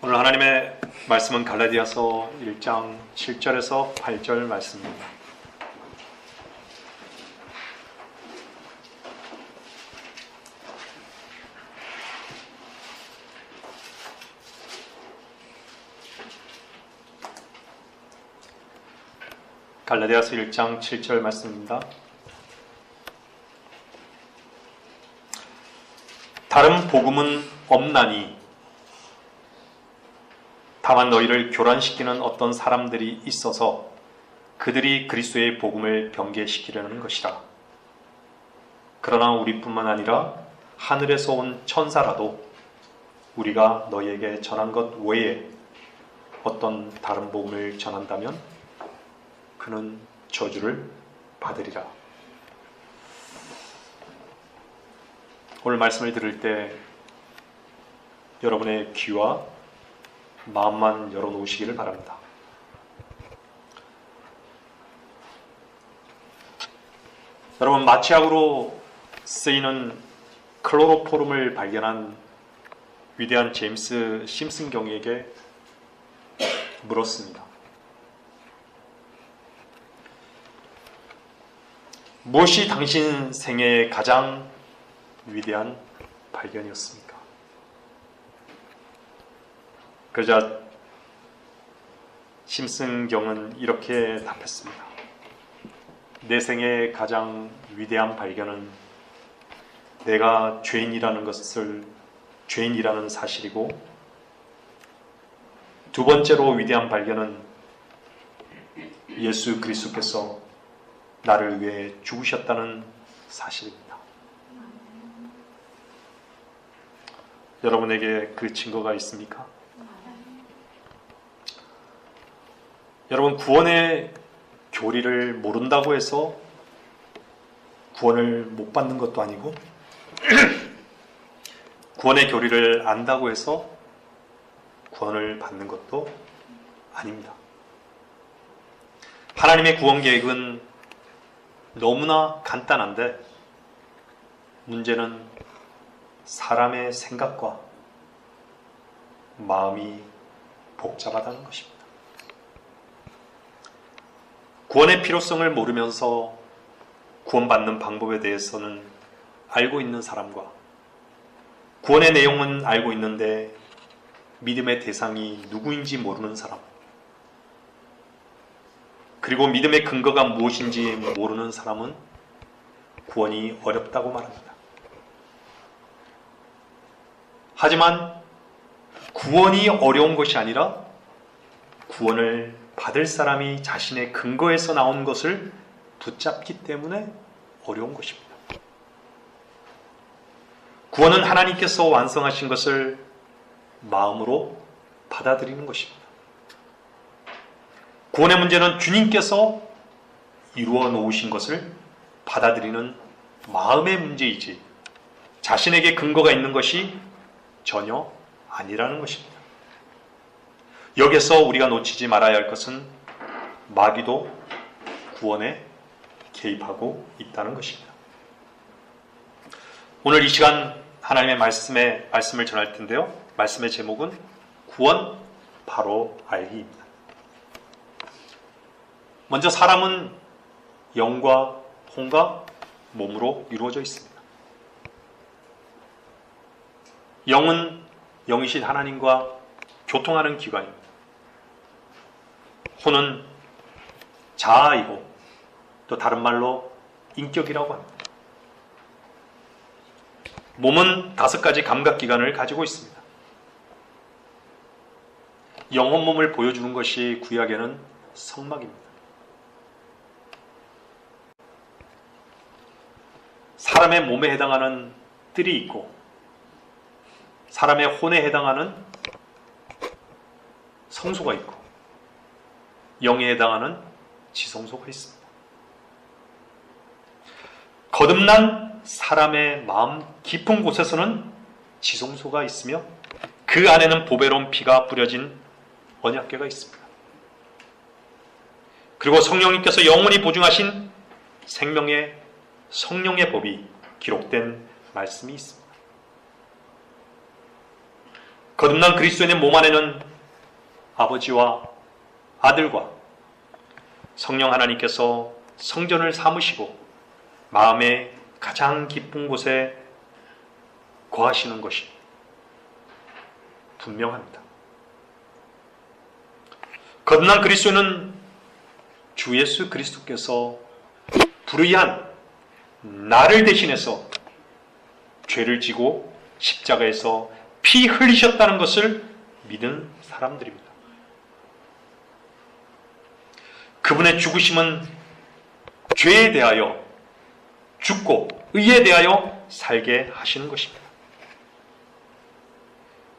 오늘 하나님의 말씀은 갈라디아서 1장 7절에서 8절 말씀입니다. 갈라디아서 1장 7절 말씀입니다. 다른 복음은 없나니 다만 너희를 교란시키는 어떤 사람들이 있어서 그들이 그리스도의 복음을 변개시키려는 것이라. 그러나 우리뿐만 아니라 하늘에서 온 천사라도 우리가 너희에게 전한 것 외에 어떤 다른 복음을 전한다면 그는 저주를 받으리라. 오늘 말씀을 들을 때 여러분의 귀와 마음만 열어놓으시기를 바랍니다. 여러분, 마취약으로 쓰이는 클로로포름을 발견한 위대한 제임스 심슨 경에게 물었습니다. 무엇이 당신 생애의 가장 위대한 발견이었습니까? 그러자 심슨 경은 이렇게 답했습니다. 내 생애의 가장 위대한 발견은 내가 죄인이라는 사실이고, 두 번째로 위대한 발견은 예수 그리스도께서 나를 위해 죽으셨다는 사실입니다. 여러분에게 그 증거가 있습니까? 여러분, 구원의 교리를 모른다고 해서 구원을 못 받는 것도 아니고 구원의 교리를 안다고 해서 구원을 받는 것도 아닙니다. 하나님의 구원 계획은 너무나 간단한데 문제는 사람의 생각과 마음이 복잡하다는 것입니다. 구원의 필요성을 모르면서 구원받는 방법에 대해서는 알고 있는 사람과 구원의 내용은 알고 있는데 믿음의 대상이 누구인지 모르는 사람, 그리고 믿음의 근거가 무엇인지 모르는 사람은 구원이 어렵다고 말합니다. 하지만 구원이 어려운 것이 아니라 구원을 받을 사람이 자신의 근거에서 나온 것을 붙잡기 때문에 어려운 것입니다. 구원은 하나님께서 완성하신 것을 마음으로 받아들이는 것입니다. 구원의 문제는 주님께서 이루어 놓으신 것을 받아들이는 마음의 문제이지 자신에게 근거가 있는 것이 전혀 아니라는 것입니다. 여기서 우리가 놓치지 말아야 할 것은 마귀도 구원에 개입하고 있다는 것입니다. 오늘 이 시간 하나님의 말씀을 전할 텐데요. 말씀의 제목은 구원 바로 알기입니다. 먼저 사람은 영과 혼과 몸으로 이루어져 있습니다. 영은 영이신 하나님과 교통하는 기관입니다. 혼은 자아이고 또 다른 말로 인격이라고 합니다. 몸은 5가지 감각기관을 가지고 있습니다. 영혼 몸을 보여주는 것이 구약에는 성막입니다. 사람의 몸에 해당하는 뜰이 있고 사람의 혼에 해당하는 성소가 있고 영에 해당하는 지성소가 있습니다. 거듭난 사람의 마음 깊은 곳에서는 지성소가 있으며 그 안에는 보배로운 피가 뿌려진 언약궤가 있습니다. 그리고 성령님께서 영원히 보증하신 생명의 성령의 법이 기록된 말씀이 있습니다. 거듭난 그리스도인의 몸 안에는 아버지와 아들과 성령 하나님께서 성전을 삼으시고 마음의 가장 깊은 곳에 거하시는 것이 분명합니다. 거듭난 그리스도는 주 예수 그리스도께서 불의한 나를 대신해서 죄를 지고 십자가에서 피 흘리셨다는 것을 믿은 사람들입니다. 그분의 죽으심은 죄에 대하여 죽고 의에 대하여 살게 하시는 것입니다.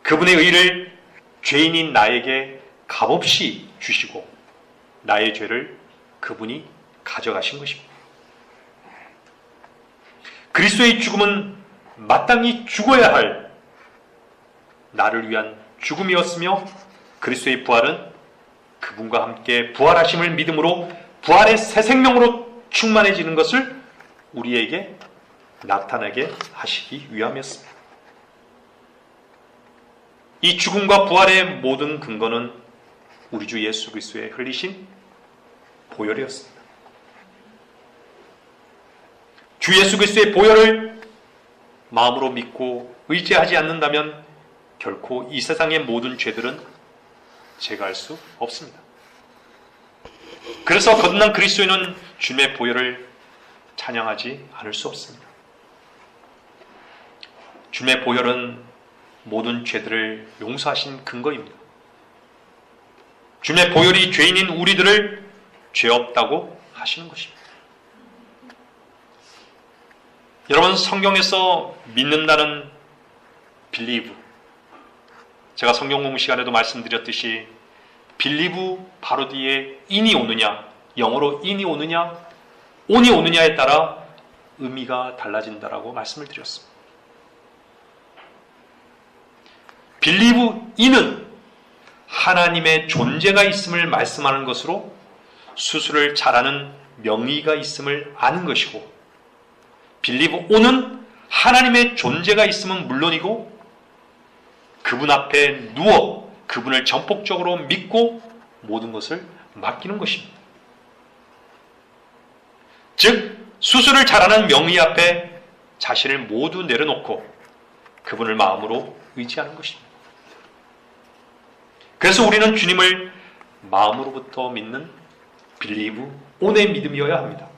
그분의 의를 죄인인 나에게 값없이 주시고 나의 죄를 그분이 가져가신 것입니다. 그리스도의 죽음은 마땅히 죽어야 할 나를 위한 죽음이었으며 그리스도의 부활은 그분과 함께 부활하심을 믿음으로 부활의 새 생명으로 충만해지는 것을 우리에게 나타나게 하시기 위함이었습니다. 이 죽음과 부활의 모든 근거는 우리 주 예수 그리스도의 흘리신 보혈이었습니다. 주 예수 그리스도의 보혈을 마음으로 믿고 의지하지 않는다면 결코 이 세상의 모든 죄들은 제거할 수 없습니다. 그래서 거듭난 그리스도인은 주님의 보혈을 찬양하지 않을 수 없습니다. 주님의 보혈은 모든 죄들을 용서하신 근거입니다. 주님의 보혈이 죄인인 우리들을 죄 없다고 하시는 것입니다. 여러분, 성경에서 믿는다는 believe, 제가 성경 공부 시간에도 말씀드렸듯이 believe 바로 뒤에 in이 오느냐, 영어로 in이 오느냐, on이 오느냐에 따라 의미가 달라진다라고 말씀을 드렸습니다. believe in은 하나님의 존재가 있음을 말씀하는 것으로 수술을 잘하는 명의가 있음을 아는 것이고, believe on은 하나님의 존재가 있음은 물론이고 그분 앞에 누워 그분을 전폭적으로 믿고 모든 것을 맡기는 것입니다. 즉, 수술을 잘하는 명의 앞에 자신을 모두 내려놓고 그분을 마음으로 의지하는 것입니다. 그래서 우리는 주님을 마음으로부터 믿는 believe on의 믿음이어야 합니다.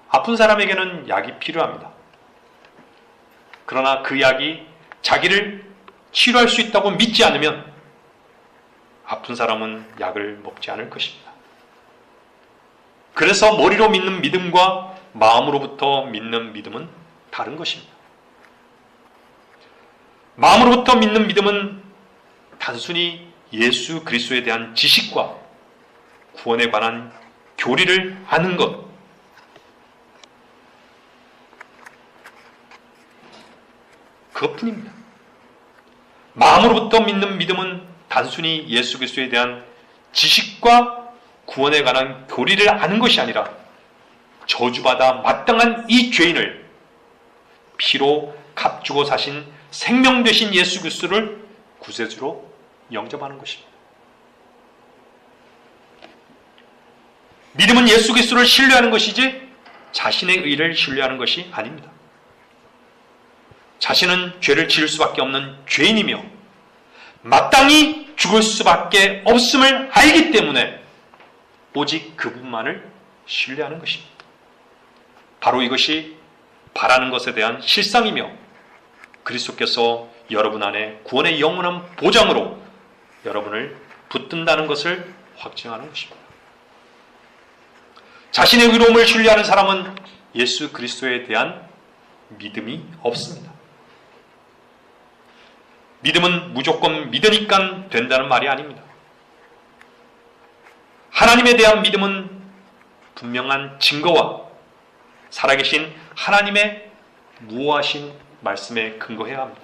아픈 사람에게는 약이 필요합니다. 그러나 그 약이 자기를 치료할 수 있다고 믿지 않으면 아픈 사람은 약을 먹지 않을 것입니다. 그래서 머리로 믿는 믿음과 마음으로부터 믿는 믿음은 다른 것입니다. 마음으로부터 믿는 믿음은 단순히 예수 그리스도에 대한 지식과 구원에 관한 교리를 아는 것, 그것뿐입니다. 마음으로부터 믿는 믿음은 단순히 예수 그리스도에 대한 지식과 구원에 관한 교리를 아는 것이 아니라 저주받아 마땅한 이 죄인을 피로 값주고 사신 생명 되신 예수 그리스도를 구세주로 영접하는 것입니다. 믿음은 예수 그리스도를 신뢰하는 것이지 자신의 의를 신뢰하는 것이 아닙니다. 자신은 죄를 지을 수밖에 없는 죄인이며 마땅히 죽을 수밖에 없음을 알기 때문에 오직 그분만을 신뢰하는 것입니다. 바로 이것이 바라는 것에 대한 실상이며 그리스도께서 여러분 안에 구원의 영원한 보장으로 여러분을 붙든다는 것을 확증하는 것입니다. 자신의 의로움을 신뢰하는 사람은 예수 그리스도에 대한 믿음이 없습니다. 믿음은 무조건 믿으니까 된다는 말이 아닙니다. 하나님에 대한 믿음은 분명한 증거와 살아계신 하나님의 무오하신 말씀에 근거해야 합니다.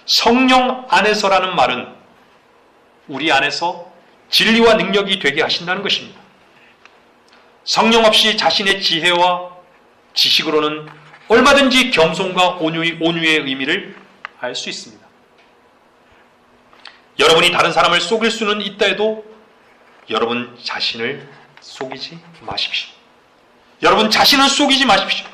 성령 안에서라는 말은 우리 안에서 진리와 능력이 되게 하신다는 것입니다. 성령 없이 자신의 지혜와 지식으로는 얼마든지 겸손과 온유의 의미를 알 수 있습니다. 여러분이 다른 사람을 속일 수는 있다 해도 여러분 자신을 속이지 마십시오. 여러분 자신을 속이지 마십시오.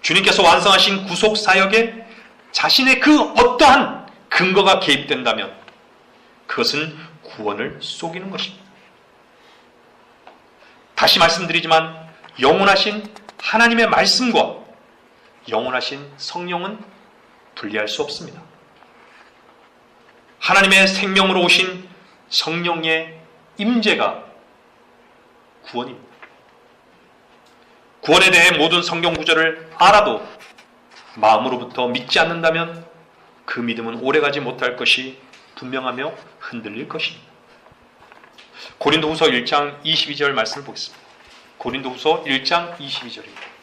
주님께서 완성하신 구속 사역에 자신의 그 어떠한 근거가 개입된다면 그것은 구원을 속이는 것입니다. 다시 말씀드리지만 영원하신 하나님의 말씀과 영원하신 성령은 분리할 수 없습니다. 하나님의 생명으로 오신 성령의 임재가 구원입니다. 구원에 대해 모든 성경 구절을 알아도 마음으로부터 믿지 않는다면 그 믿음은 오래가지 못할 것이 분명하며 흔들릴 것입니다. 고린도후서 1장 22절 말씀을 보겠습니다. 고린도후서 1장 22절입니다.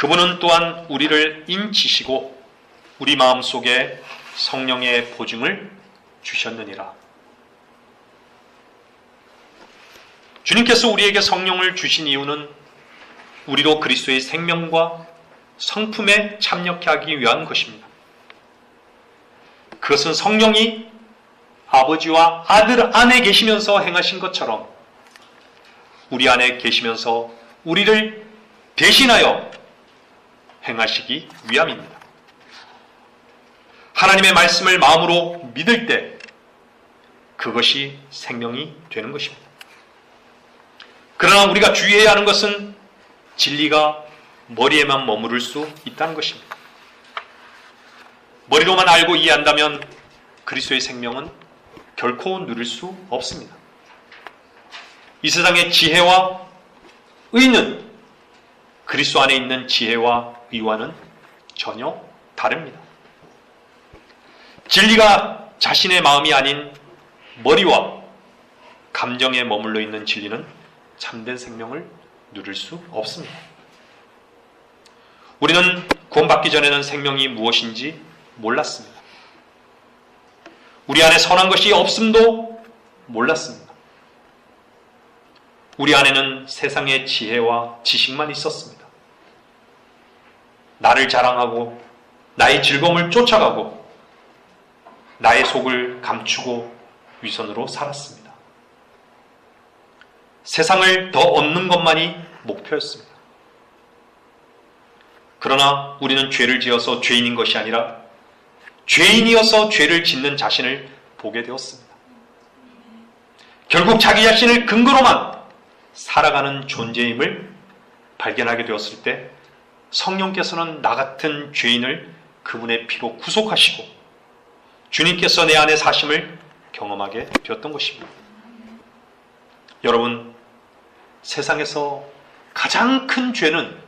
그분은 또한 우리를 인치시고 우리 마음속에 성령의 보증을 주셨느니라. 주님께서 우리에게 성령을 주신 이유는 우리로 그리스도의 생명과 성품에 참여하게 하기 위한 것입니다. 그것은 성령이 아버지와 아들 안에 계시면서 행하신 것처럼 우리 안에 계시면서 우리를 대신하여 행하시기 위함입니다. 하나님의 말씀을 마음으로 믿을 때 그것이 생명이 되는 것입니다. 그러나 우리가 주의해야 하는 것은 진리가 머리에만 머무를 수 있다는 것입니다. 머리로만 알고 이해한다면 그리스도의 생명은 결코 누릴 수 없습니다. 이 세상의 지혜와 의는 그리스도 안에 있는 지혜와 의와는 전혀 다릅니다. 진리가 자신의 마음이 아닌 머리와 감정에 머물러 있는 진리는 참된 생명을 누릴 수 없습니다. 우리는 구원받기 전에는 생명이 무엇인지 몰랐습니다. 우리 안에 선한 것이 없음도 몰랐습니다. 우리 안에는 세상의 지혜와 지식만 있었습니다. 나를 자랑하고 나의 즐거움을 쫓아가고 나의 속을 감추고 위선으로 살았습니다. 세상을 더 얻는 것만이 목표였습니다. 그러나 우리는 죄를 지어서 죄인인 것이 아니라 죄인이어서 죄를 짓는 자신을 보게 되었습니다. 결국 자기 자신을 근거로만 살아가는 존재임을 발견하게 되었을 때 성령께서는 나 같은 죄인을 그분의 피로 구속하시고 주님께서 내 안에 사심을 경험하게 되었던 것입니다. 여러분, 세상에서 가장 큰 죄는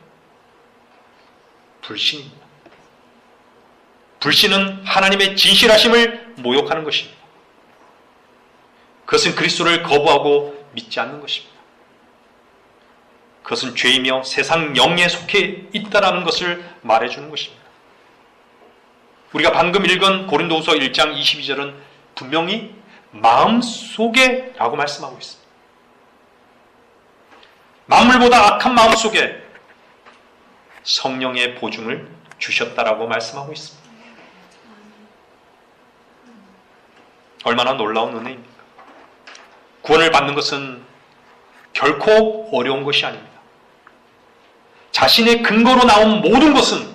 불신입니다. 불신은 하나님의 진실하심을 모욕하는 것입니다. 그것은 그리스도를 거부하고 믿지 않는 것입니다. 그것은 죄이며 세상 영에 속해 있다는 것을 말해주는 것입니다. 우리가 방금 읽은 고린도후서 1장 22절은 분명히 마음속에 라고 말씀하고 있습니다. 만물보다 악한 마음속에 성령의 보증을 주셨다라고 말씀하고 있습니다. 얼마나 놀라운 은혜입니까? 구원을 받는 것은 결코 어려운 것이 아닙니다. 자신의 근거로 나온 모든 것은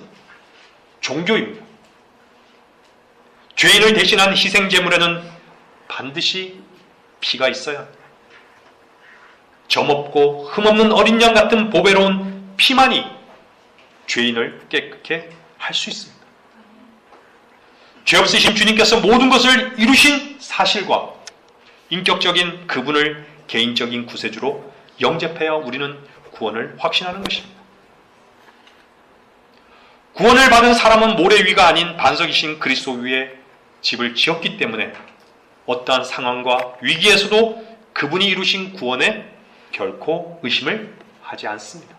종교입니다. 죄인을 대신한 희생제물에는 반드시 피가 있어야 합니다. 점없고 흠없는 어린 양 같은 보배로운 피만이 죄인을 깨끗게 할 수 있습니다. 죄 없으신 주님께서 모든 것을 이루신 사실과 인격적인 그분을 개인적인 구세주로 영접해야 우리는 구원을 확신하는 것입니다. 구원을 받은 사람은 모래 위가 아닌 반석이신 그리스도 위에 집을 지었기 때문에 어떠한 상황과 위기에서도 그분이 이루신 구원에 결코 의심을 하지 않습니다.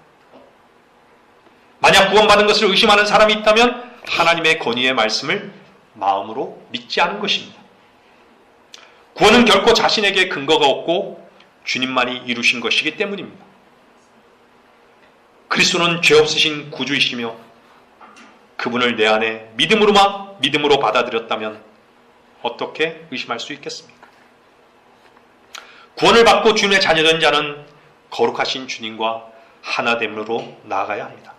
만약 구원받은 것을 의심하는 사람이 있다면 하나님의 권위의 말씀을 마음으로 믿지 않은 것입니다. 구원은 결코 자신에게 근거가 없고 주님만이 이루신 것이기 때문입니다. 그리스도는 죄 없으신 구주이시며 그분을 내 안에 믿음으로 받아들였다면 어떻게 의심할 수 있겠습니까? 구원을 받고 주님의 자녀된 자는 거룩하신 주님과 하나됨으로 나아가야 합니다.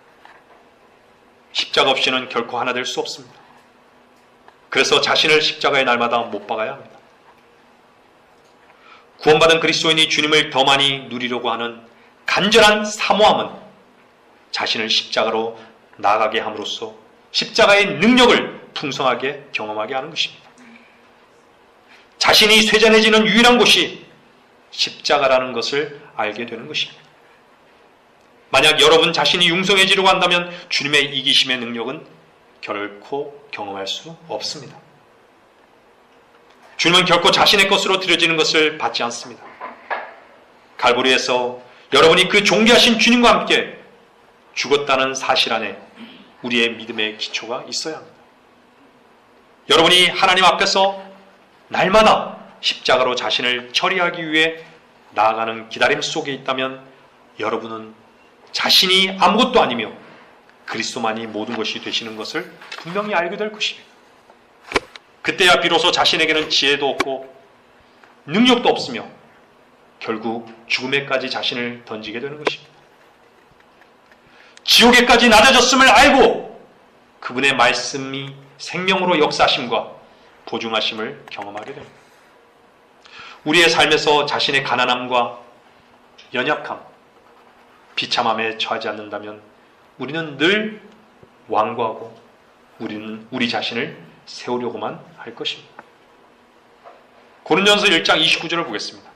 십자가 없이는 결코 하나 될 수 없습니다. 그래서 자신을 십자가의 날마다 못 박아야 합니다. 구원받은 그리스도인이 주님을 더 많이 누리려고 하는 간절한 사모함은 자신을 십자가로 나아가게 함으로써 십자가의 능력을 풍성하게 경험하게 하는 것입니다. 자신이 쇠잔해지는 유일한 곳이 십자가라는 것을 알게 되는 것입니다. 만약 여러분 자신이 융성해지려고 한다면 주님의 이기심의 능력은 결코 경험할 수 없습니다. 주님은 결코 자신의 것으로 드려지는 것을 받지 않습니다. 갈보리에서 여러분이 그 존귀하신 주님과 함께 죽었다는 사실 안에 우리의 믿음의 기초가 있어야 합니다. 여러분이 하나님 앞에서 날마다 십자가로 자신을 처리하기 위해 나아가는 기다림 속에 있다면 여러분은 자신이 아무것도 아니며 그리스도만이 모든 것이 되시는 것을 분명히 알게 될 것입니다. 그때야 비로소 자신에게는 지혜도 없고 능력도 없으며 결국 죽음에까지 자신을 던지게 되는 것입니다. 지옥에까지 낮아졌음을 알고 그분의 말씀이 생명으로 역사하심과 보증하심을 경험하게 됩니다. 우리의 삶에서 자신의 가난함과 연약함, 비참함에 처하지 않는다면 우리는 늘 완고하고 우리는 우리 자신을 세우려고만 할 것입니다. 고린도전서 1장 29절을 보겠습니다.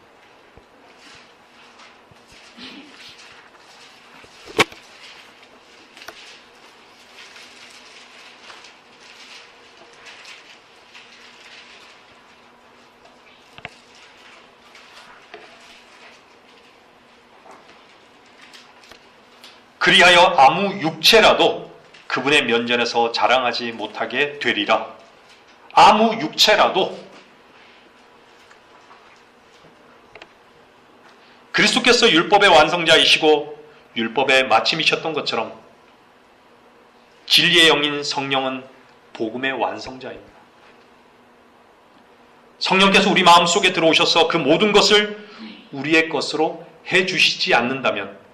그리하여 아무 육체라도 그분의 면전에서 자랑하지 못하게 되리라. 아무 육체라도 그리스도께서 율법의 완성자이시고 율법의 마침이셨던 것처럼 진리의 영인 성령은 복음의 완성자입니다. 성령께서 우리 마음속에 들어오셔서 그 모든 것을 우리의 것으로 해주시지 않는다면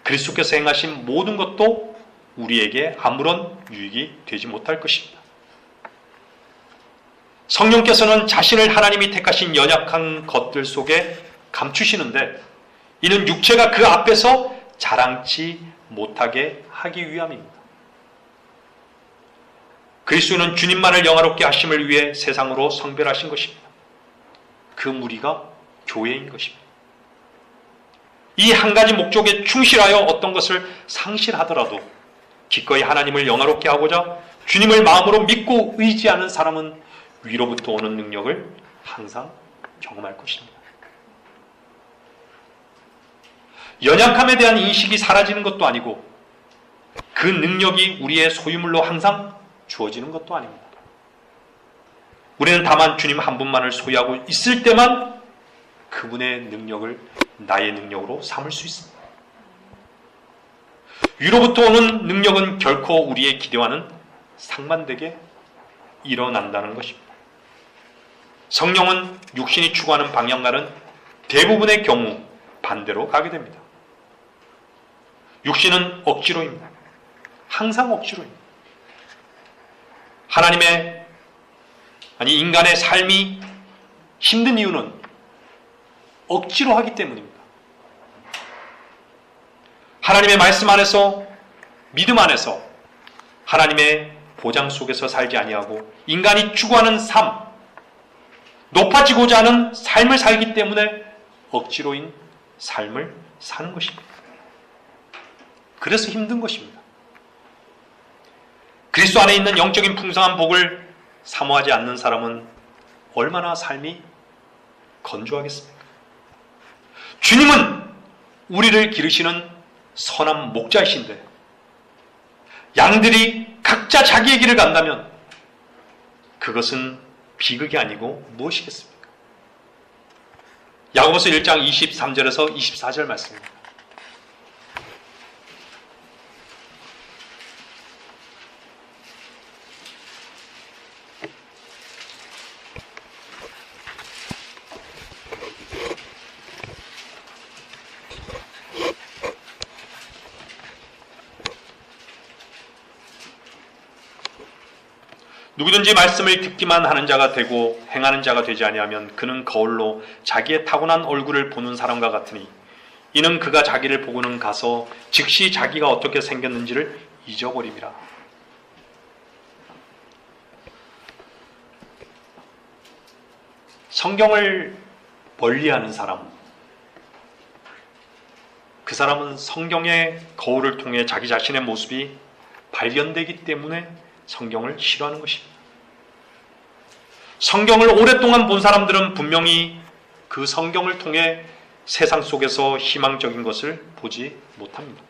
그리스도께서 행하신 모든 것도 우리에게 아무런 유익이 되지 못할 것입니다. 성령께서는 자신을 하나님이 택하신 연약한 것들 속에 감추시는데 이는 육체가 그 앞에서 자랑치 못하게 하기 위함입니다. 그리스도는 주님만을 영화롭게 하심을 위해 세상으로 성별하신 것입니다. 그 무리가 교회인 것입니다. 이 한 가지 목적에 충실하여 어떤 것을 상실하더라도 기꺼이 하나님을 영화롭게 하고자 주님을 마음으로 믿고 의지하는 사람은 위로부터 오는 능력을 항상 경험할 것입니다. 연약함에 대한 인식이 사라지는 것도 아니고 그 능력이 우리의 소유물로 항상 주어지는 것도 아닙니다. 우리는 다만 주님 한 분만을 소유하고 있을 때만 그분의 능력을 나의 능력으로 삼을 수 있습니다. 위로부터 오는 능력은 결코 우리의 기대와는 상반되게 일어난다는 것입니다. 성령은 육신이 추구하는 방향과는 대부분의 경우 반대로 가게 됩니다. 육신은 억지로입니다. 항상 억지로입니다. 인간의 삶이 힘든 이유는 억지로 하기 때문입니다. 하나님의 말씀 안에서, 믿음 안에서 하나님의 보장 속에서 살지 아니하고 인간이 추구하는 삶, 높아지고자 하는 삶을 살기 때문에 억지로인 삶을 사는 것입니다. 그래서 힘든 것입니다. 그리스도 안에 있는 영적인 풍성한 복을 사모하지 않는 사람은 얼마나 삶이 건조하겠습니까? 주님은 우리를 기르시는 선한 목자이신데 양들이 각자 자기의 길을 간다면 그것은 비극이 아니고 무엇이겠습니까? 야고보서 1장 23절에서 24절 말씀입니다. 누구든지 말씀을 듣기만 하는 자가 되고 행하는 자가 되지 아니하면 그는 거울로 자기의 타고난 얼굴을 보는 사람과 같으니 이는 그가 자기를 보고는 가서 즉시 자기가 어떻게 생겼는지를 잊어버림이라. 성경을 멀리하는 사람, 그 사람은 성경의 거울을 통해 자기 자신의 모습이 발견되기 때문에 성경을 싫어하는 것입니다. 성경을 오랫동안 본 사람들은 분명히 그 성경을 통해 세상 속에서 희망적인 것을 보지 못합니다.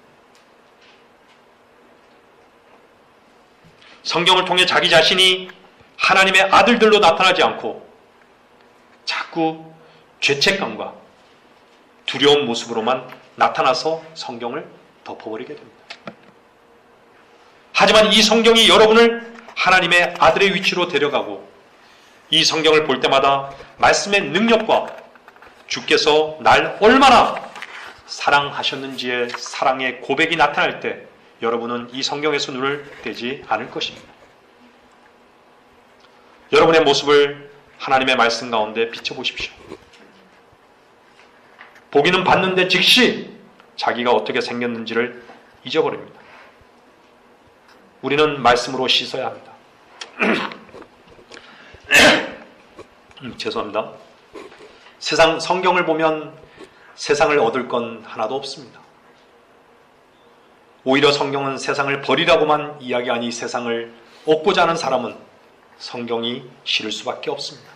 성경을 통해 자기 자신이 하나님의 아들들로 나타나지 않고 자꾸 죄책감과 두려운 모습으로만 나타나서 성경을 덮어버리게 됩니다. 하지만 이 성경이 여러분을 하나님의 아들의 위치로 데려가고 이 성경을 볼 때마다 말씀의 능력과 주께서 날 얼마나 사랑하셨는지의 사랑의 고백이 나타날 때 여러분은 이 성경에서 눈을 떼지 않을 것입니다. 여러분의 모습을 하나님의 말씀 가운데 비춰보십시오. 보기는 봤는데 즉시 자기가 어떻게 생겼는지를 잊어버립니다. 우리는 말씀으로 씻어야 합니다. 죄송합니다. 성경을 보면 세상을 얻을 건 하나도 없습니다. 오히려 성경은 세상을 버리라고만 이야기하니 세상을 얻고자 하는 사람은 성경이 싫을 수밖에 없습니다.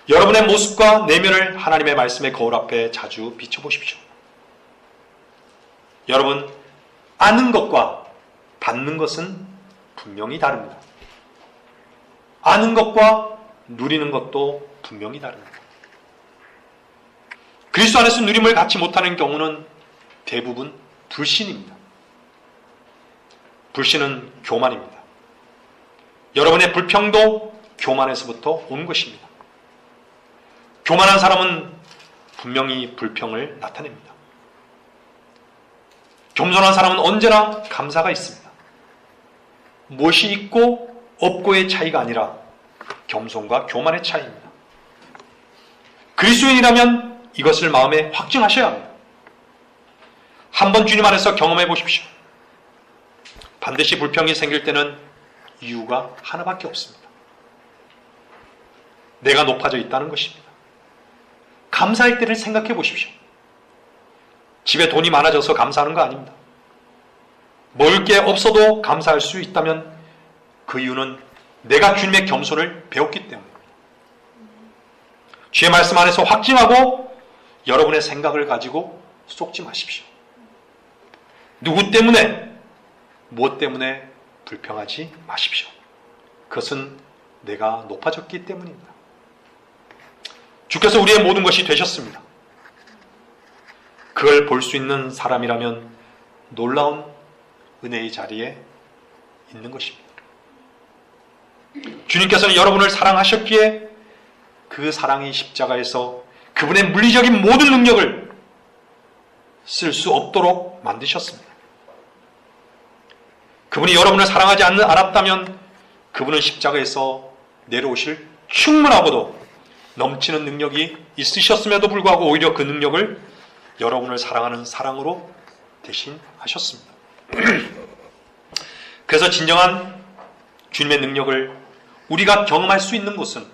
여러분의 모습과 내면을 하나님의 말씀의 거울 앞에 자주 비춰보십시오. 여러분, 아는 것과 받는 것은 분명히 다릅니다. 아는 것과 누리는 것도 분명히 다릅니다. 그리스도 안에서 누림을 갖지 못하는 경우는 대부분 불신입니다. 불신은 교만입니다. 여러분의 불평도 교만에서부터 온 것입니다. 교만한 사람은 분명히 불평을 나타냅니다. 겸손한 사람은 언제나 감사가 있습니다. 무엇이 있고 없고의 차이가 아니라 겸손과 교만의 차이입니다. 그리스도인이라면 이것을 마음에 확증하셔야 합니다. 한번 주님 안에서 경험해 보십시오. 반드시 불평이 생길 때는 이유가 하나밖에 없습니다. 내가 높아져 있다는 것입니다. 감사할 때를 생각해 보십시오. 집에 돈이 많아져서 감사하는 거 아닙니다. 먹을 게 없어도 감사할 수 있다면 그 이유는 내가 주님의 겸손을 배웠기 때문입니다. 주의 말씀 안에서 확증하고 여러분의 생각을 가지고 쏟지 마십시오. 누구 때문에, 무엇 때문에 불평하지 마십시오. 그것은 내가 높아졌기 때문입니다. 주께서 우리의 모든 것이 되셨습니다. 그걸 볼 수 있는 사람이라면 놀라운 은혜의 자리에 있는 것입니다. 주님께서는 여러분을 사랑하셨기에 그 사랑이 십자가에서 그분의 물리적인 모든 능력을 쓸 수 없도록 만드셨습니다. 그분이 여러분을 사랑하지 않았다면 그분은 십자가에서 내려오실 충분하고도 넘치는 능력이 있으셨음에도 불구하고 오히려 그 능력을 여러분을 사랑하는 사랑으로 대신하셨습니다. 그래서 진정한 주님의 능력을 우리가 경험할 수 있는 곳은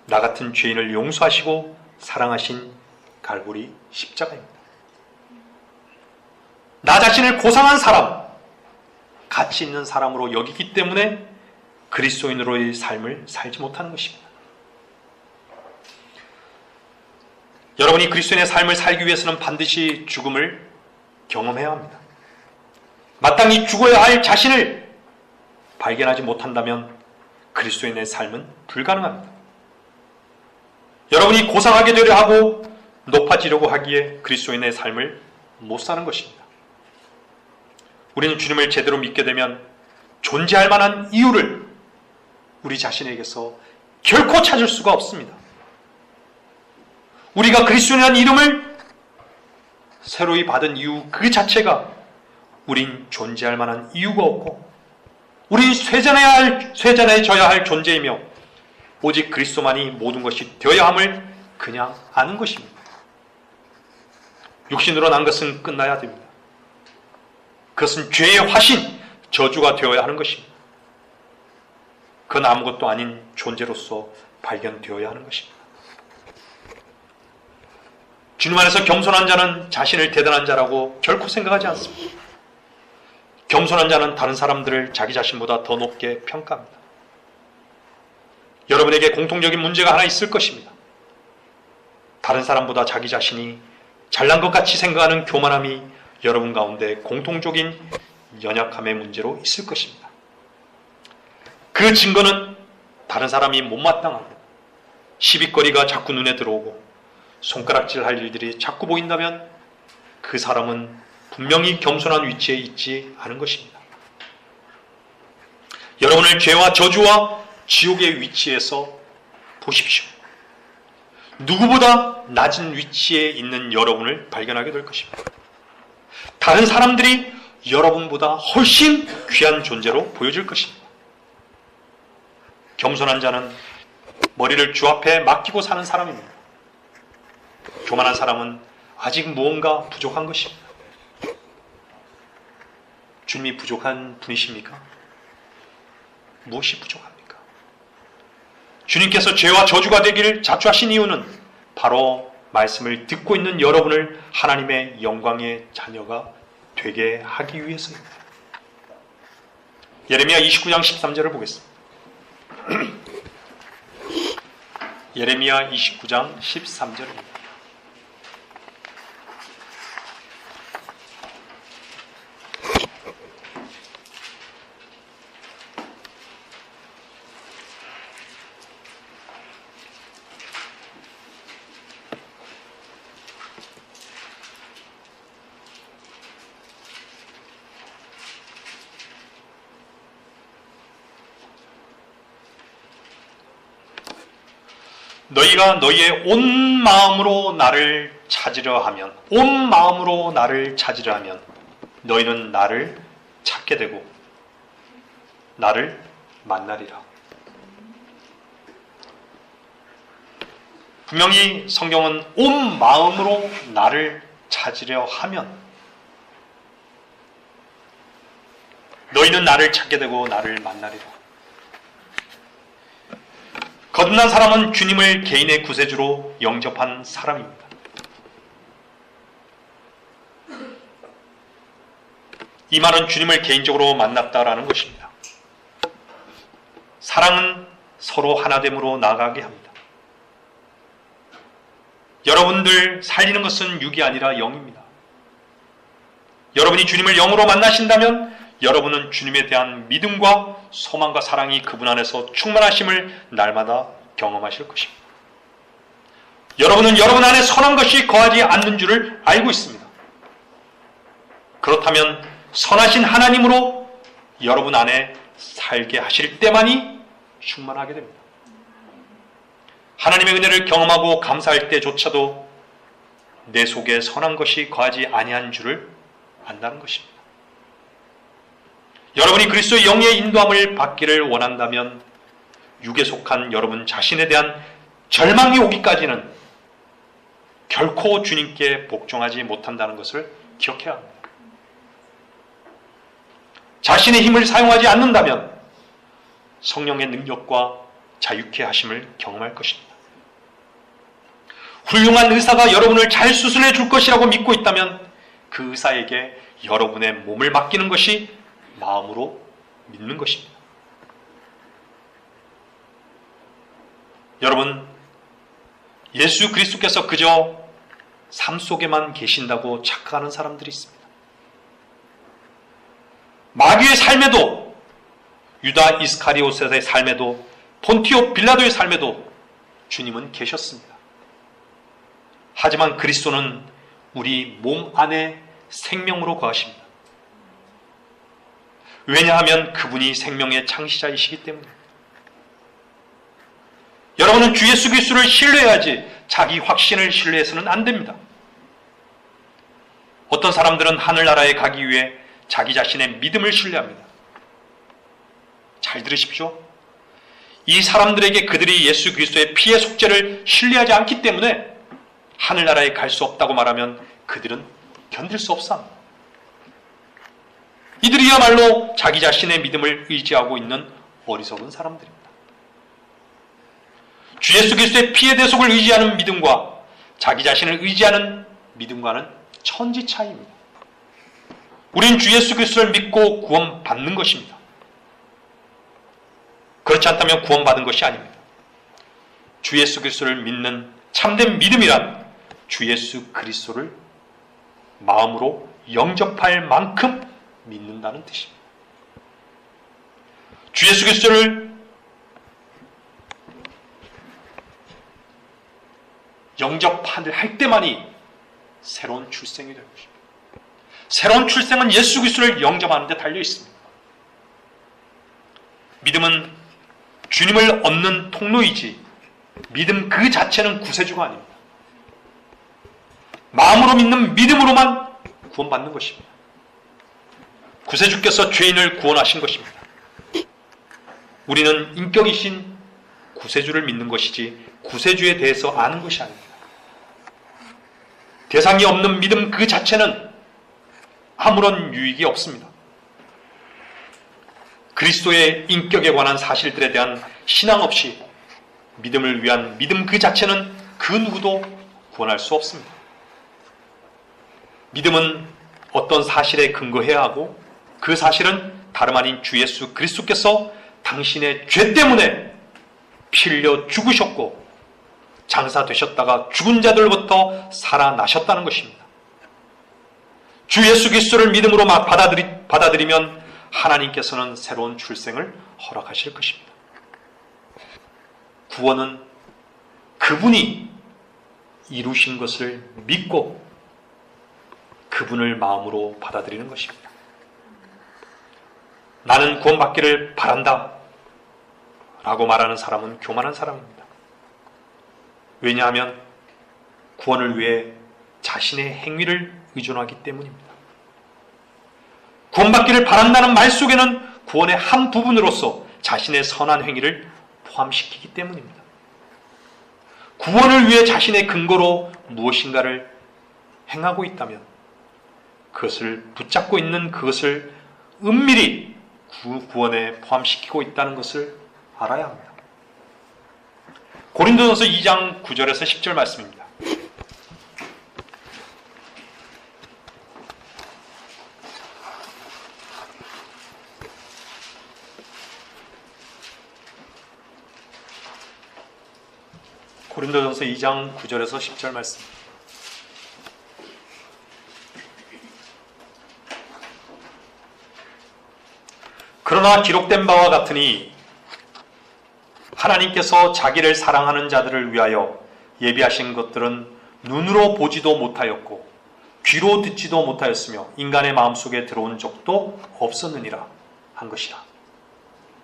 나 같은 죄인을 용서하시고 사랑하신 갈보리 십자가입니다. 나 자신을 고상한 사람, 가치 있는 사람으로 여기기 때문에 그리스도인으로의 삶을 살지 못하는 것입니다. 여러분이 그리스도인의 삶을 살기 위해서는 반드시 죽음을 경험해야 합니다. 마땅히 죽어야 할 자신을 발견하지 못한다면 그리스도인의 삶은 불가능합니다. 여러분이 고상하게 되려 하고 높아지려고 하기에 그리스도인의 삶을 못 사는 것입니다. 우리는 주님을 제대로 믿게 되면 존재할 만한 이유를 우리 자신에게서 결코 찾을 수가 없습니다. 우리가 그리스도인이라는 이름을 새로이 받은 이유 그 자체가 우린 존재할 만한 이유가 없고 우리 쇠잔해져야 할 존재이며 오직 그리스도만이 모든 것이 되어야 함을 그냥 아는 것입니다. 육신으로 난 것은 끝나야 됩니다. 그것은 죄의 화신, 저주가 되어야 하는 것입니다. 그건 아무것도 아닌 존재로서 발견되어야 하는 것입니다. 주님 안에서 겸손한 자는 자신을 대단한 자라고 결코 생각하지 않습니다. 겸손한 자는 다른 사람들을 자기 자신보다 더 높게 평가합니다. 여러분에게 공통적인 문제가 하나 있을 것입니다. 다른 사람보다 자기 자신이 잘난 것 같이 생각하는 교만함이 여러분 가운데 공통적인 연약함의 문제로 있을 것입니다. 그 증거는 다른 사람이 못마땅하고 시비거리가 자꾸 눈에 들어오고 손가락질할 일들이 자꾸 보인다면 그 사람은 분명히 겸손한 위치에 있지 않은 것입니다. 여러분을 죄와 저주와 지옥의 위치에서 보십시오. 누구보다 낮은 위치에 있는 여러분을 발견하게 될 것입니다. 다른 사람들이 여러분보다 훨씬 귀한 존재로 보여질 것입니다. 겸손한 자는 머리를 주 앞에 맡기고 사는 사람입니다. 교만한 사람은 아직 무언가 부족한 것입니다. 주님이 부족한 분이십니까? 무엇이 부족합니까? 주님께서 죄와 저주가 되기를 자초하신 이유는 바로 말씀을 듣고 있는 여러분을 하나님의 영광의 자녀가 되게 하기 위해서입니다. 예레미야 29장 13절을 보겠습니다. 예레미야 29장 13절입니다. 너희가 너희의 온 마음으로 나를 찾으려 하면 너희는 나를 찾게 되고 나를 만나리라. 분명히 성경은 온 마음으로 나를 찾으려 하면 너희는 나를 찾게 되고 나를 만나리라. 거듭난 사람은 주님을 개인의 구세주로 영접한 사람입니다. 이 말은 주님을 개인적으로 만났다라는 것입니다. 사랑은 서로 하나됨으로 나아가게 합니다. 여러분들 살리는 것은 육이 아니라 영입니다. 여러분이 주님을 영으로 만나신다면 여러분은 주님에 대한 믿음과 소망과 사랑이 그분 안에서 충만하심을 날마다 경험하실 것입니다. 여러분은 여러분 안에 선한 것이 거하지 않는 줄을 알고 있습니다. 그렇다면 선하신 하나님으로 여러분 안에 살게 하실 때만이 충만하게 됩니다. 하나님의 은혜를 경험하고 감사할 때조차도 내 속에 선한 것이 거하지 아니한 줄을 안다는 것입니다. 여러분이 그리스도의 영의 인도함을 받기를 원한다면 육에 속한 여러분 자신에 대한 절망이 오기까지는 결코 주님께 복종하지 못한다는 것을 기억해야 합니다. 자신의 힘을 사용하지 않는다면 성령의 능력과 자유케 하심을 경험할 것입니다. 훌륭한 의사가 여러분을 잘 수술해 줄 것이라고 믿고 있다면 그 의사에게 여러분의 몸을 맡기는 것이 마음으로 믿는 것입니다. 여러분, 예수 그리스도께서 그저 삶 속에만 계신다고 착각하는 사람들이 있습니다. 마귀의 삶에도, 유다 이스카리오스의 삶에도, 본티오 빌라도의 삶에도 주님은 계셨습니다. 하지만 그리스도는 우리 몸 안에 생명으로 거하십니다. 왜냐하면 그분이 생명의 창시자이시기 때문입니다. 여러분은 주 예수 그리스도를 신뢰해야지 자기 확신을 신뢰해서는 안 됩니다. 어떤 사람들은 하늘나라에 가기 위해 자기 자신의 믿음을 신뢰합니다. 잘 들으십시오. 이 사람들에게 그들이 예수 그리스도의 피의 속죄를 신뢰하지 않기 때문에 하늘나라에 갈 수 없다고 말하면 그들은 견딜 수 없습니다. 이들이야말로 자기 자신의 믿음을 의지하고 있는 어리석은 사람들입니다. 주 예수 그리스도의 피의 대속을 의지하는 믿음과 자기 자신을 의지하는 믿음과는 천지 차이입니다. 우린 주 예수 그리스도를 믿고 구원받는 것입니다. 그렇지 않다면 구원받은 것이 아닙니다. 주 예수 그리스도를 믿는 참된 믿음이란 주 예수 그리스도를 마음으로 영접할 만큼 믿는다는 뜻입니다. 주 예수 그리스도를 영접할 때만이 새로운 출생이 되는 것입니다. 새로운 출생은 예수 그리스도를 영접하는 데 달려 있습니다. 믿음은 주님을 얻는 통로이지 믿음 그 자체는 구세주가 아닙니다. 마음으로 믿는 믿음으로만 구원받는 것입니다. 구세주께서 죄인을 구원하신 것입니다. 우리는 인격이신 구세주를 믿는 것이지 구세주에 대해서 아는 것이 아닙니다. 대상이 없는 믿음 그 자체는 아무런 유익이 없습니다. 그리스도의 인격에 관한 사실들에 대한 신앙 없이 믿음을 위한 믿음 그 자체는 그 누구도 구원할 수 없습니다. 믿음은 어떤 사실에 근거해야 하고 그 사실은 다름 아닌 주 예수 그리스도께서 당신의 죄 때문에 피 흘려 죽으셨고 장사되셨다가 죽은 자들로부터 살아나셨다는 것입니다. 주 예수 그리스도를 믿음으로 받아들이면 하나님께서는 새로운 출생을 허락하실 것입니다. 구원은 그분이 이루신 것을 믿고 그분을 마음으로 받아들이는 것입니다. 나는 구원받기를 바란다 라고 말하는 사람은 교만한 사람입니다. 왜냐하면 구원을 위해 자신의 행위를 의존하기 때문입니다. 구원받기를 바란다는 말 속에는 구원의 한 부분으로서 자신의 선한 행위를 포함시키기 때문입니다. 구원을 위해 자신의 근거로 무엇인가를 행하고 있다면 그것을 붙잡고 있는 그것을 은밀히 구원에 포함시키고 있다는 것을 알아야 합니다. 고린도전서 2장 9절에서 10절 말씀입니다. 고린도전서 2장 9절에서 10절 말씀. 그러나 기록된 바와 같으니 하나님께서 자기를 사랑하는 자들을 위하여 예비하신 것들은 눈으로 보지도 못하였고 귀로 듣지도 못하였으며 인간의 마음속에 들어온 적도 없었느니라 한 것이라.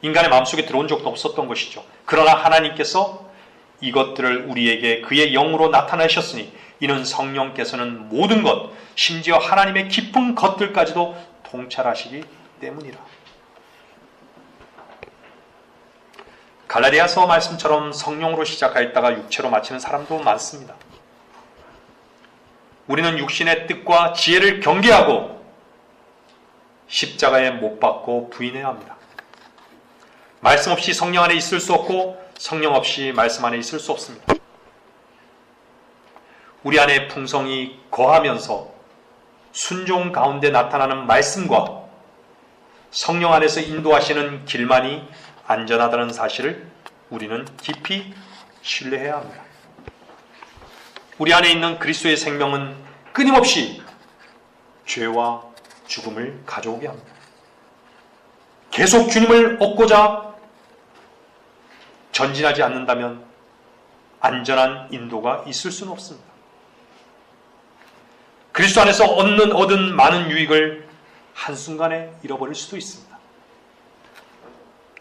인간의 마음속에 들어온 적도 없었던 것이죠. 그러나 하나님께서 이것들을 우리에게 그의 영으로 나타내셨으니 이는 성령께서는 모든 것, 심지어 하나님의 깊은 것들까지도 통찰하시기 때문이라. 갈라디아서 말씀처럼 성령으로 시작하였다가 육체로 마치는 사람도 많습니다. 우리는 육신의 뜻과 지혜를 경계하고 십자가에 못 박고 부인해야 합니다. 말씀 없이 성령 안에 있을 수 없고 성령 없이 말씀 안에 있을 수 없습니다. 우리 안에 풍성이 거하면서 순종 가운데 나타나는 말씀과 성령 안에서 인도하시는 길만이 안전하다는 사실을 우리는 깊이 신뢰해야 합니다. 우리 안에 있는 그리스도의 생명은 끊임없이 죄와 죽음을 가져오게 합니다. 계속 주님을 얻고자 전진하지 않는다면 안전한 인도가 있을 수는 없습니다. 그리스도 안에서 얻은 많은 유익을 한순간에 잃어버릴 수도 있습니다.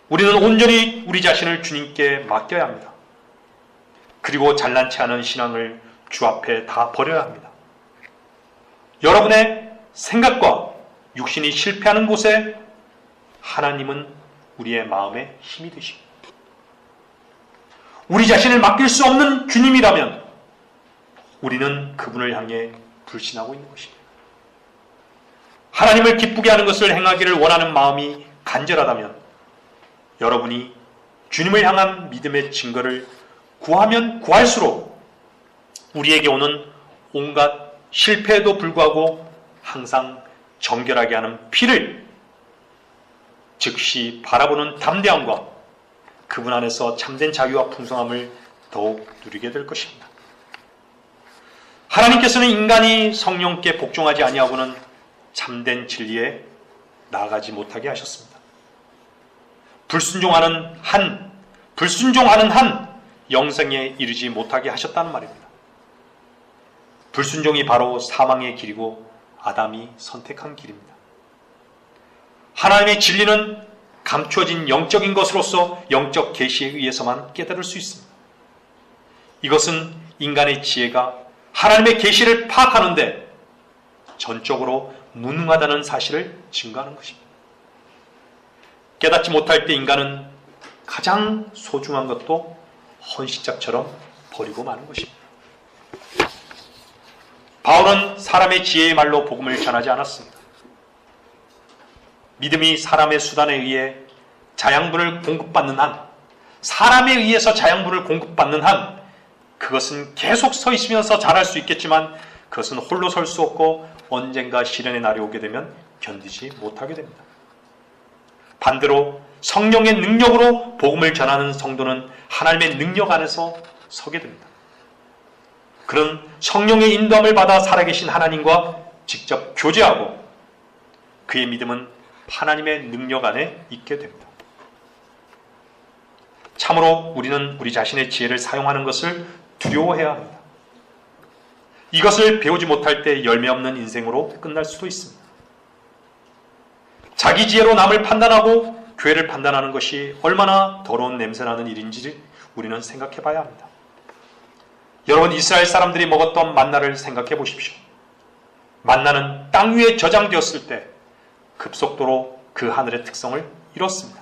우리는 온전히 우리 자신을 주님께 맡겨야 합니다. 그리고 잘난치 않은 신앙을 주 앞에 다 버려야 합니다. 여러분의 생각과 육신이 실패하는 곳에 하나님은 우리의 마음의 힘이 되십니다. 우리 자신을 맡길 수 없는 주님이라면 우리는 그분을 향해 불신하고 있는 것입니다. 하나님을 기쁘게 하는 것을 행하기를 원하는 마음이 간절하다면 여러분이 주님을 향한 믿음의 증거를 구하면 구할수록 우리에게 오는 온갖 실패에도 불구하고 항상 정결하게 하는 피를 즉시 바라보는 담대함과 그분 안에서 참된 자유와 풍성함을 더욱 누리게 될 것입니다. 하나님께서는 인간이 성령께 복종하지 아니하고는 참된 진리에 나아가지 못하게 하셨습니다. 불순종하는 한 영생에 이르지 못하게 하셨다는 말입니다. 불순종이 바로 사망의 길이고 아담이 선택한 길입니다. 하나님의 진리는 감추어진 영적인 것으로서 영적 계시에 의해서만 깨달을 수 있습니다. 이것은 인간의 지혜가 하나님의 계시를 파악하는데 전적으로 무능하다는 사실을 증거하는 것입니다. 깨닫지 못할 때 인간은 가장 소중한 것도 헌신짝처럼 버리고 마는 것입니다. 바울은 사람의 지혜의 말로 복음을 전하지 않았습니다. 믿음이 사람의 수단에 의해 자양분을 공급받는 한, 사람에 의해서 자양분을 공급받는 한, 그것은 계속 서 있으면서 잘할 수 있겠지만 그것은 홀로 설 수 없고 언젠가 시련의 날이 오게 되면 견디지 못하게 됩니다. 반대로 성령의 능력으로 복음을 전하는 성도는 하나님의 능력 안에서 서게 됩니다. 그런 성령의 인도함을 받아 살아계신 하나님과 직접 교제하고 그의 믿음은 하나님의 능력 안에 있게 됩니다. 참으로 우리는 우리 자신의 지혜를 사용하는 것을 두려워해야 합니다. 이것을 배우지 못할 때 열매 없는 인생으로 끝날 수도 있습니다. 자기 지혜로 남을 판단하고 교회를 판단하는 것이 얼마나 더러운 냄새나는 일인지 우리는 생각해 봐야 합니다. 여러분, 이스라엘 사람들이 먹었던 만나를 생각해 보십시오. 만나는 땅 위에 저장되었을 때 급속도로 그 하늘의 특성을 잃었습니다.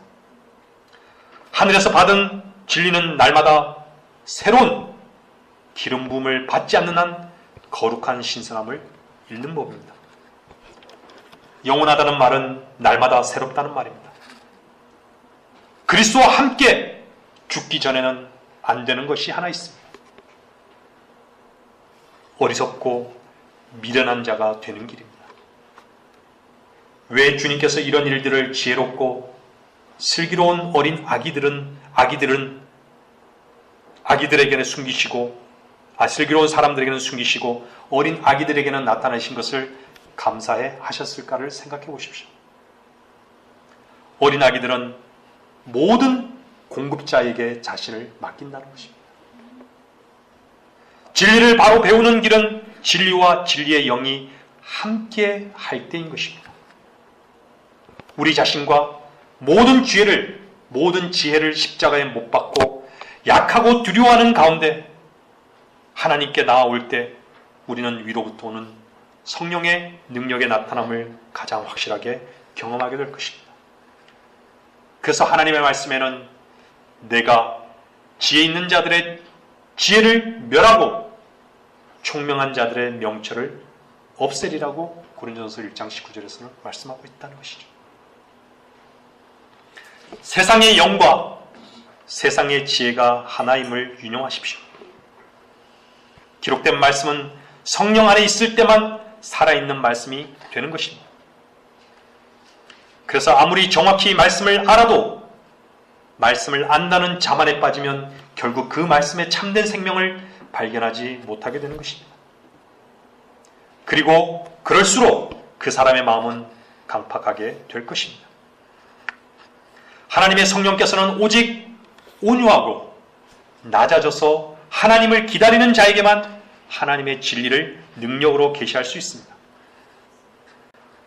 하늘에서 받은 진리는 날마다 새로운 기름 부음을 받지 않는 한 거룩한 신선함을 잃는 법입니다. 영원하다는 말은 날마다 새롭다는 말입니다. 그리스도와 함께 죽기 전에는 안 되는 것이 하나 있습니다. 어리석고 미련한 자가 되는 길입니다. 왜 주님께서 이런 일들을 지혜롭고 슬기로운 어린 아기들에게는 숨기시고 슬기로운 사람들에게는 숨기시고 어린 아기들에게는 나타내신 것을 감사해 하셨을까를 생각해 보십시오. 어린 아기들은 모든 공급자에게 자신을 맡긴다는 것입니다. 진리를 바로 배우는 길은 진리와 진리의 영이 함께 할 때인 것입니다. 우리 자신과 모든 지혜를 십자가에 못 박고 약하고 두려워하는 가운데 하나님께 나아올 때 우리는 위로부터 오는 성령의 능력의 나타남을 가장 확실하게 경험하게 될 것입니다. 그래서 하나님의 말씀에는 내가 지혜 있는 자들의 지혜를 멸하고 총명한 자들의 명철을 없애리라고 고린도전서 1장 19절에서는 말씀하고 있다는 것이죠. 세상의 영과 세상의 지혜가 하나임을 유념하십시오. 기록된 말씀은 성령 안에 있을 때만 살아있는 말씀이 되는 것입니다. 그래서 아무리 정확히 말씀을 알아도 말씀을 안다는 자만에 빠지면 결국 그 말씀의 참된 생명을 발견하지 못하게 되는 것입니다. 그리고 그럴수록 그 사람의 마음은 강팍하게 될 것입니다. 하나님의 성령께서는 오직 온유하고 낮아져서 하나님을 기다리는 자에게만 하나님의 진리를 능력으로 계시할 수 있습니다.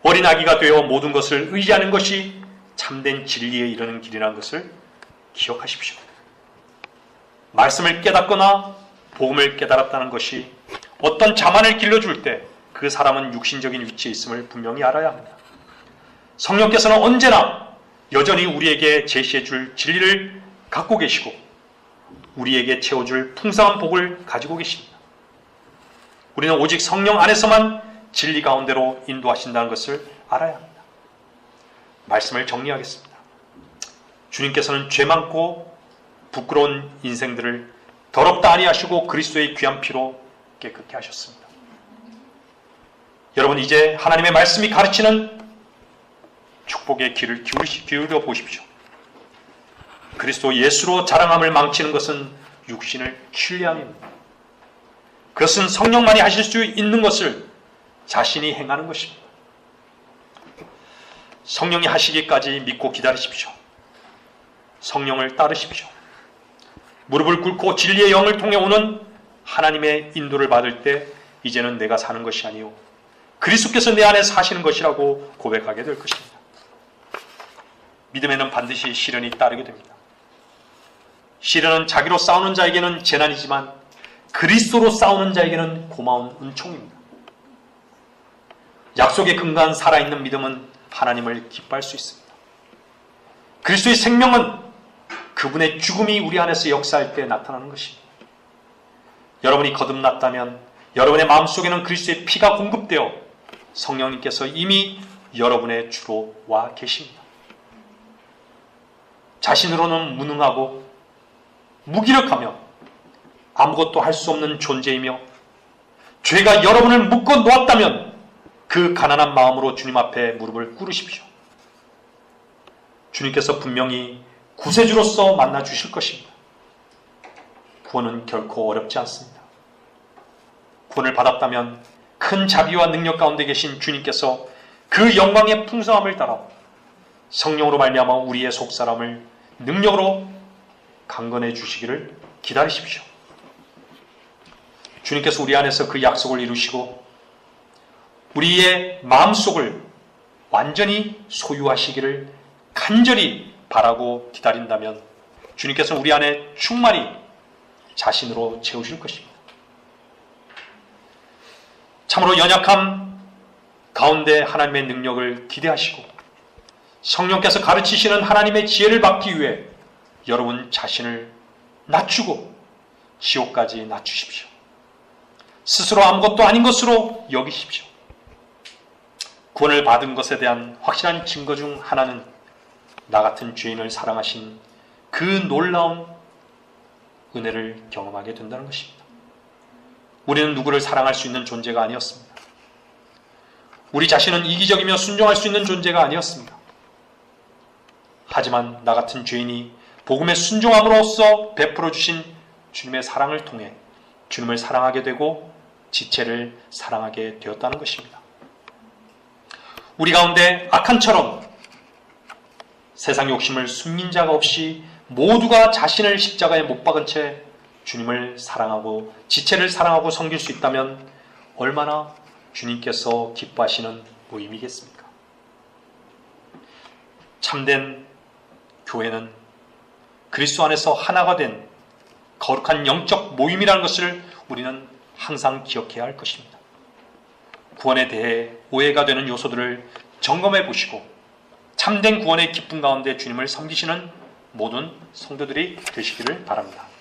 어린 아기가 되어 모든 것을 의지하는 것이 참된 진리에 이르는 길이라는 것을 기억하십시오. 말씀을 깨닫거나 복음을 깨달았다는 것이 어떤 자만을 길러줄 때 그 사람은 육신적인 위치에 있음을 분명히 알아야 합니다. 성령께서는 언제나 여전히 우리에게 제시해 줄 진리를 갖고 계시고 우리에게 채워줄 풍성한 복을 가지고 계십니다. 우리는 오직 성령 안에서만 진리 가운데로 인도하신다는 것을 알아야 합니다. 말씀을 정리하겠습니다. 주님께서는 죄 많고 부끄러운 인생들을 더럽다 아니하시고 그리스도의 귀한 피로 깨끗게 하셨습니다. 여러분, 이제 하나님의 말씀이 가르치는 축복의 귀를 기울여 보십시오. 그리스도 예수로 자랑함을 망치는 것은 육신을 신뢰함입니다. 그것은 성령만이 하실 수 있는 것을 자신이 행하는 것입니다. 성령이 하시기까지 믿고 기다리십시오. 성령을 따르십시오. 무릎을 꿇고 진리의 영을 통해 오는 하나님의 인도를 받을 때 이제는 내가 사는 것이 아니요 그리스도께서 내 안에 사시는 것이라고 고백하게 될 것입니다. 믿음에는 반드시 시련이 따르게 됩니다. 시련은 자기로 싸우는 자에게는 재난이지만 그리스도로 싸우는 자에게는 고마운 은총입니다. 약속에 근거한 살아있는 믿음은 하나님을 기뻐할 수 있습니다. 그리스도의 생명은 그분의 죽음이 우리 안에서 역사할 때 나타나는 것입니다. 여러분이 거듭났다면 여러분의 마음속에는 그리스도의 피가 공급되어 성령님께서 이미 여러분의 주로 와 계십니다. 자신으로는 무능하고 무기력하며 아무것도 할 수 없는 존재이며 죄가 여러분을 묶어 놓았다면 그 가난한 마음으로 주님 앞에 무릎을 꿇으십시오. 주님께서 분명히 구세주로서 만나 주실 것입니다. 구원은 결코 어렵지 않습니다. 구원을 받았다면 큰 자비와 능력 가운데 계신 주님께서 그 영광의 풍성함을 따라 성령으로 말미암아 우리의 속사람을 능력으로 강건해 주시기를 기다리십시오. 주님께서 우리 안에서 그 약속을 이루시고 우리의 마음속을 완전히 소유하시기를 간절히 바라고 기다린다면 주님께서는 우리 안에 충만히 자신으로 채우실 것입니다. 참으로 연약함 가운데 하나님의 능력을 기대하시고 성령께서 가르치시는 하나님의 지혜를 받기 위해 여러분 자신을 낮추고 지옥까지 낮추십시오. 스스로 아무것도 아닌 것으로 여기십시오. 구원을 받은 것에 대한 확실한 증거 중 하나는 나 같은 죄인을 사랑하신 그 놀라운 은혜를 경험하게 된다는 것입니다. 우리는 누구를 사랑할 수 있는 존재가 아니었습니다. 우리 자신은 이기적이며 순종할 수 있는 존재가 아니었습니다. 하지만 나 같은 죄인이 복음의 순종함으로써 베풀어 주신 주님의 사랑을 통해 주님을 사랑하게 되고 지체를 사랑하게 되었다는 것입니다. 우리 가운데 악한처럼 세상 욕심을 숨긴 자가 없이 모두가 자신을 십자가에 못 박은 채 주님을 사랑하고 지체를 사랑하고 섬길 수 있다면 얼마나 주님께서 기뻐하시는 모임이겠습니까? 참된 교회는 그리스도 안에서 하나가 된 거룩한 영적 모임이라는 것을 우리는 항상 기억해야 할 것입니다. 구원에 대해 오해가 되는 요소들을 점검해 보시고 참된 구원의 기쁨 가운데 주님을 섬기시는 모든 성도들이 되시기를 바랍니다.